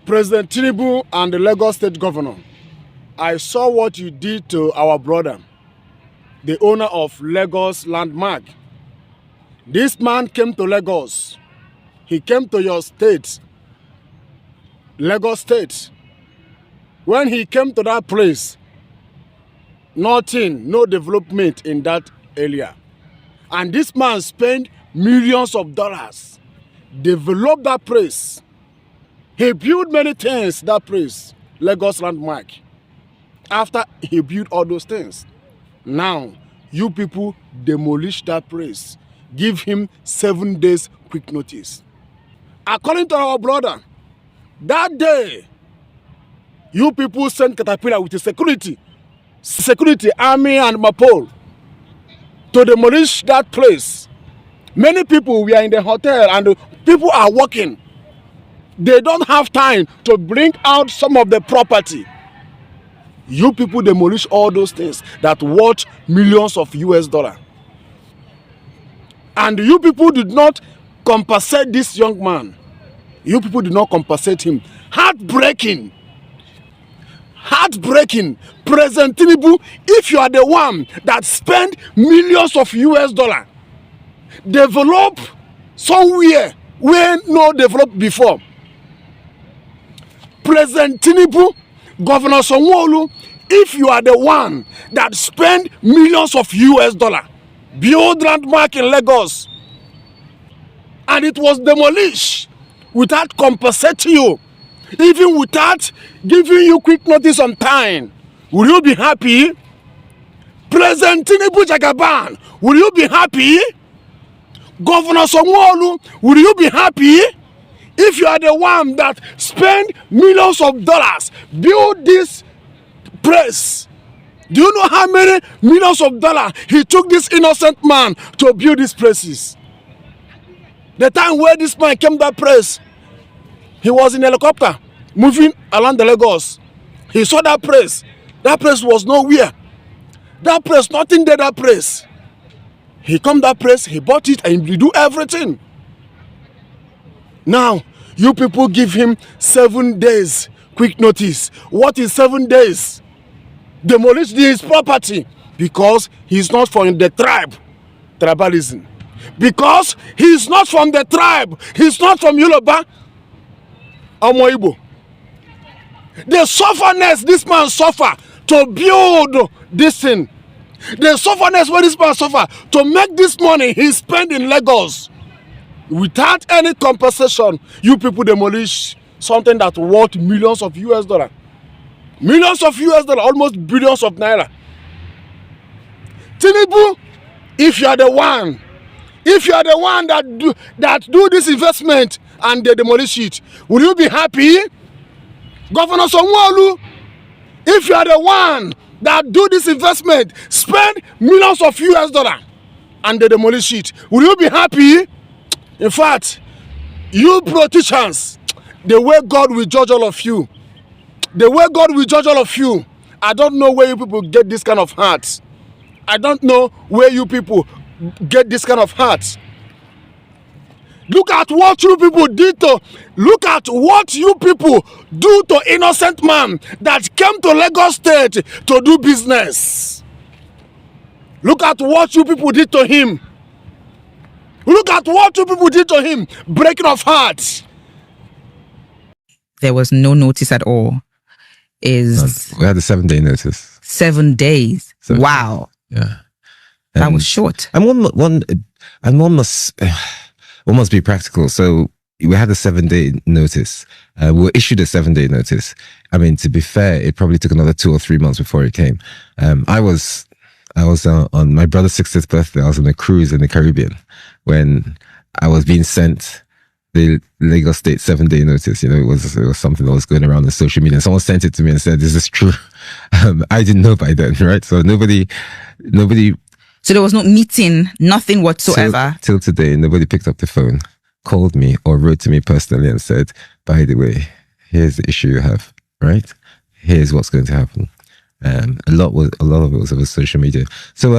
President Tinubu and the Lagos State Governor, I saw what you did to our brother, the owner of Lagos Landmark. This man came to Lagos. He came to your state, Lagos State. When he came to that place, nothing, no development in that area. And this man spent millions of dollars, developed that place. He built many things, that place, Lagos Landmark. After he built all those things, now you people demolish that place. Give him 7 days quick notice. According to our brother, that day, you people sent Caterpillar with the security, army and Mapole to demolish that place. Many people were in the hotel and people are working. They don't have time to bring out some of the property. You people demolish all those things that worth millions of US dollars. And you people did not compensate this young man. You people did not compensate him. Heartbreaking. Heartbreaking. President Tinubu, if you are the one that spent millions of US dollars, develop somewhere where no developed before. President Tinubu, Governor Onwuanibe, if you are the one that spent millions of US dollars, build landmark in Lagos, and it was demolished without compensating you, even without giving you quick notice on time, will you be happy? President Tinubu Jagaban, will you be happy? Governor Onwuanibe, will you be happy? If you are the one that spend millions of dollars, build this place, do you know how many millions of dollars he took this innocent man to build these places? The time where this man came to that place, he was in a helicopter moving around the Lagos. He saw that place. That place was nowhere. That place, nothing there, that place. He come that place, he bought it, and he do everything. Now, you people give him 7 days quick notice. What is 7 days? Demolish his property because he's not from the tribe. Tribalism. Because he's not from the tribe. He's not from Yoruba or Igbo. The sufferness this man suffer to build this thing. The sufferness where this man suffer to make this money he spend in Lagos. Without any compensation, you people demolish something that worth millions of US dollars. Millions of US dollars, almost billions of naira. Tinubu, if you are the one that do this investment and they demolish it, will you be happy? Governor Onwuanibe, if you are the one that do this investment, spend millions of US dollars and they demolish it, will you be happy? In fact, you politicians, the way God will judge all of you, the way God will judge all of you, I don't know where you people get this kind of heart. I don't know where you people get this kind of heart. Look at what you people did to, look at what you people do to innocent man that came to Lagos State to do business. Look at what you people did to him. Look at what you people did to him. Breaking of hearts. There was no notice at all. We had a 7-day notice. 7 days. Wow. Yeah. That was short. And one must be practical. So we had a 7-day notice. We were issued a 7-day notice. I mean, to be fair, it probably took another 2 or 3 months before it came. I was on my brother's 60th birthday. I was on a cruise in the Caribbean when I was being sent the Lagos State 7-day notice. You know, it was something that was going around on social media. Someone sent it to me and said, "Is this true?" I didn't know by then, right? So nobody. So there was no meeting, nothing whatsoever. Till today, nobody picked up the phone, called me, or wrote to me personally and said, "By the way, here's the issue you have, right? Here's what's going to happen." A lot of it was over social media. So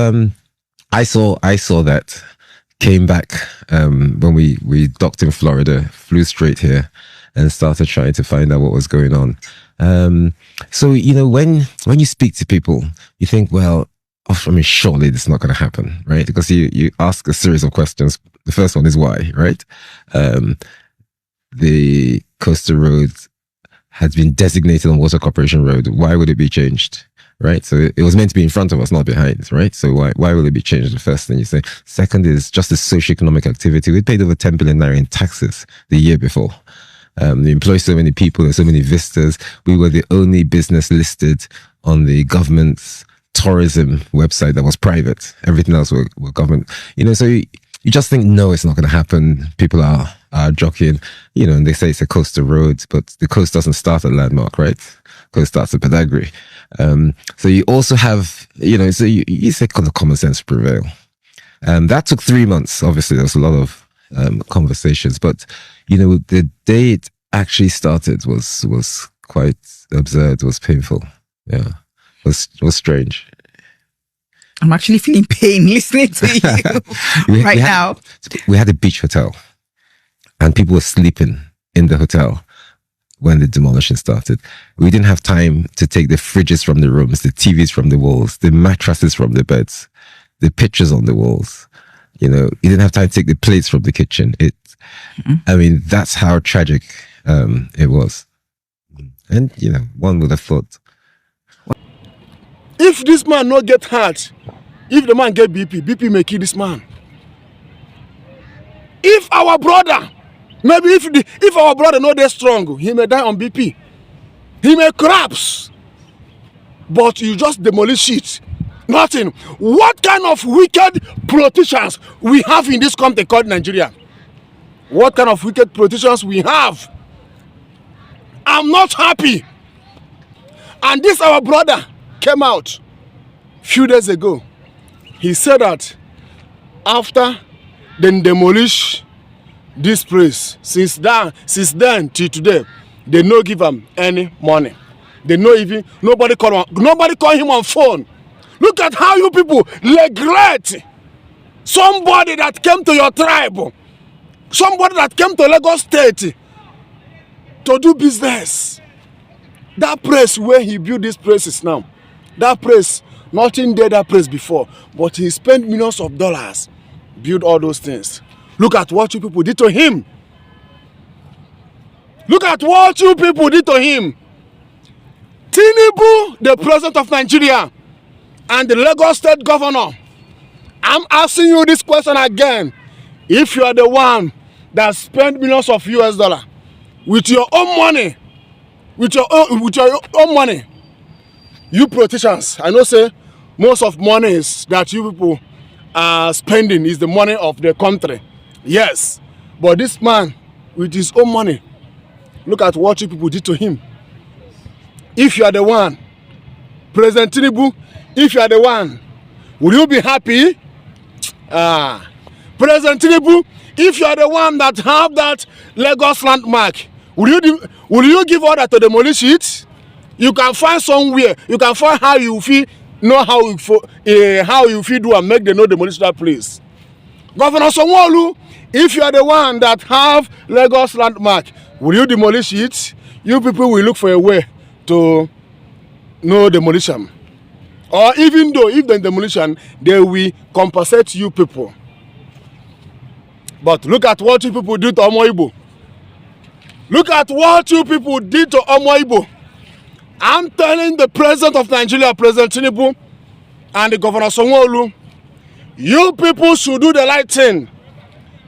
I saw that, came back when we docked in Florida, flew straight here, and started trying to find out what was going on. So, when you speak to people, you think, well, I mean, surely this is not going to happen, right? Because you ask a series of questions. The first one is why, right? The coastal road has been designated on Water Corporation Road. Why would it be changed? Right? So it was meant to be in front of us, not behind, right? So why will it be changed? The first thing you say. Second is just the socioeconomic activity. We paid over 10 billion naira in taxes the year before. We employ so many people and so many visitors. We were the only business listed on the government's tourism website that was private. Everything else were government. So you just think, no, it's not going to happen. People are jockeying, and they say it's a coastal road, but the coast doesn't start at Landmark, right? Coast starts at Badagry. So you also have, so you say the common sense prevail. That took 3 months. Obviously, there was a lot of conversations, but, the day it actually started was quite absurd, was painful. Yeah, was strange. I'm actually feeling pain listening to you now. We had a beach hotel and people were sleeping in the hotel when the demolition started. We didn't have time to take the fridges from the rooms, the TVs from the walls, the mattresses from the beds, the pictures on the walls. You didn't have time to take the plates from the kitchen. I mean, that's how tragic it was. And, one would have thought, if this man not get hurt, if the man get BP may kill this man. If our brother, maybe if our brother not that strong, he may die on BP. He may collapse. But you just demolish it. Nothing. What kind of wicked politicians we have in this country called Nigeria? What kind of wicked politicians we have? I'm not happy. And this our brother came out few days ago. He said that after they demolish this place, since then till today, they no give him any money. They no even nobody call him on phone. Look at how you people neglect somebody that came to your tribe, somebody that came to Lagos State to do business. That place where he built this places now, that place, nothing there that place before, but he spent millions of dollars, build all those things. Look at what you people did to him. Look at what you people did to him. Tinubu, the president of Nigeria, and the Lagos State governor, I'm asking you this question again. If you are the one that spent millions of US dollars with your own money, with your own money, you politicians, I know say most of money is that you people are spending is the money of the country. Yes, but this man with his own money, look at what you people did to him. If you are the one, President Tinubu, if you are the one, will you be happy? President Tinubu, if you are the one that have that Lagos landmark, will you give order to demolish it? You can find somewhere, you can find how you feel, know how you feel do and make them no demolish that place. Governor Onwuanibe, if you are the one that have Lagos landmark, will you demolish it? You people will look for a way to no demolition. Or even though if the demolition, they will compensate you people. But look at what you people do to Igbo. Look at what you people did to Igbo. I'm telling the president of Nigeria, President Tinubu, and the governor Onwuanibe, you people should do the right thing.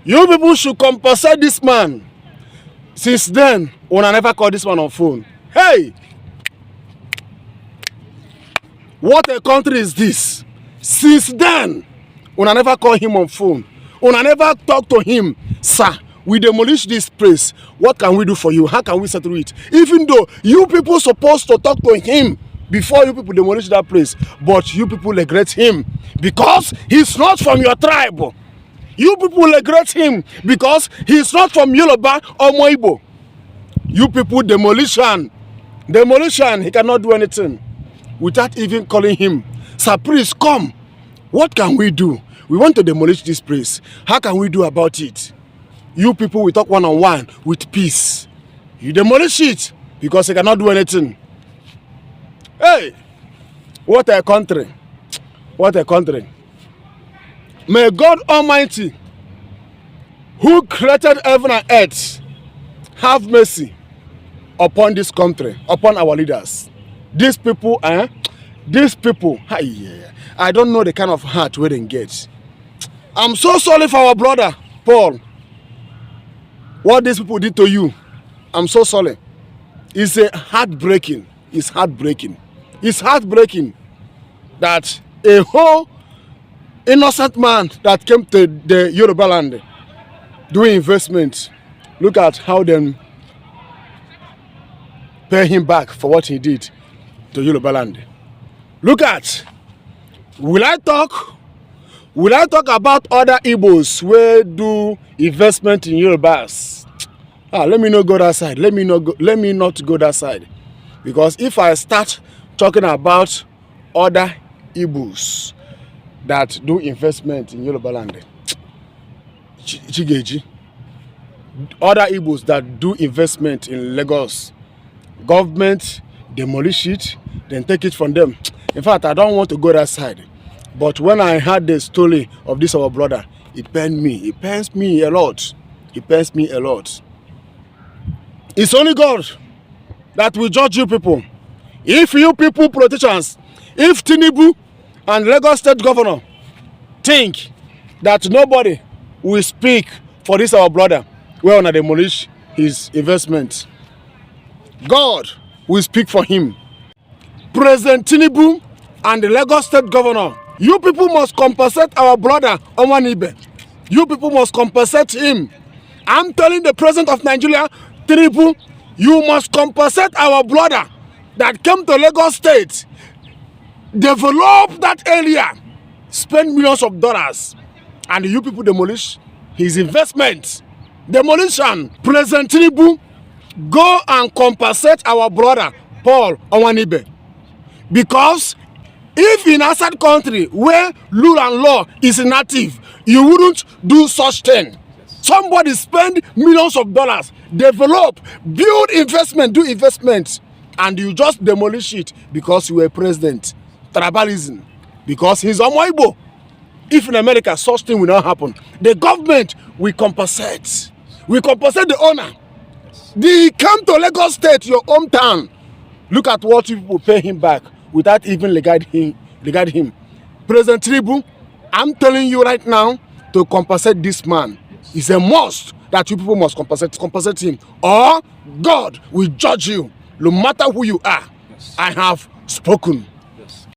You people should compensate this man. Since then, when I never called this man on phone. Hey! What a country is this? Since then, when I never call him on phone, when I never talk to him, sir, we demolish this place. What can we do for you? How can we settle it? Even though you people supposed to talk to him before you people demolish that place, but you people regret him because he's not from your tribe. You people regret him because he's not from Yoruba or Igbo. You people demolition, he cannot do anything without even calling him. Sir, please come. What can we do? We want to demolish this place. How can we do about it? You people will talk one-on-one with peace. You demolish it because you cannot do anything. Hey, what a country. What a country. May God Almighty, who created heaven and earth, have mercy upon this country, upon our leaders. These people, I don't know the kind of heart we didn't get. I'm so sorry for our brother, Paul. What these people did to you, I'm so sorry. It's heartbreaking. It's heartbreaking. It's heartbreaking that a whole innocent man that came to the Yoruba land doing investment, look at how them pay him back for what he did to Yoruba land. Look at, will I talk about other Igbos where do investment in Yorubas? Let me not go that side. Let me not go that side. Because if I start talking about other Igbos that do investment in Yoruba land, Chigeji, other Igbos that do investment in Lagos, government demolish it, then take it from them. In fact, I don't want to go that side. But when I heard the story of this our brother, it pained me. It pains me a lot. It pains me a lot. It's only God that will judge you people. If you people politicians, if Tinubu and Lagos State Governor think that nobody will speak for this our brother, well, when I demolish his investment, God will speak for him. President Tinubu and the Lagos State Governor, you people must compensate our brother Onwuanibe. You people must compensate him. I'm telling the president of Nigeria, Tinubu, you must compensate our brother that came to Lagos State, develop that area, spend millions of dollars, and you people demolish his investment. Demolition. President Tinubu, go and compensate our brother Paul Onwuanibe. Because if in outside country where rule and law is inactive, you wouldn't do such thing. Somebody spend millions of dollars, develop, build investment, do investment, and you just demolish it because you were president. Tribalism. Because he's Igbo. If in America such thing will not happen, the government will compensate. We compensate the owner. They come to Lagos State, your hometown. Look at what you people pay him back without even regarding him. President Tinubu, I'm telling you right now to compensate this man. It's a must that you people must compensate him, or God will judge you no matter who you are. I have spoken.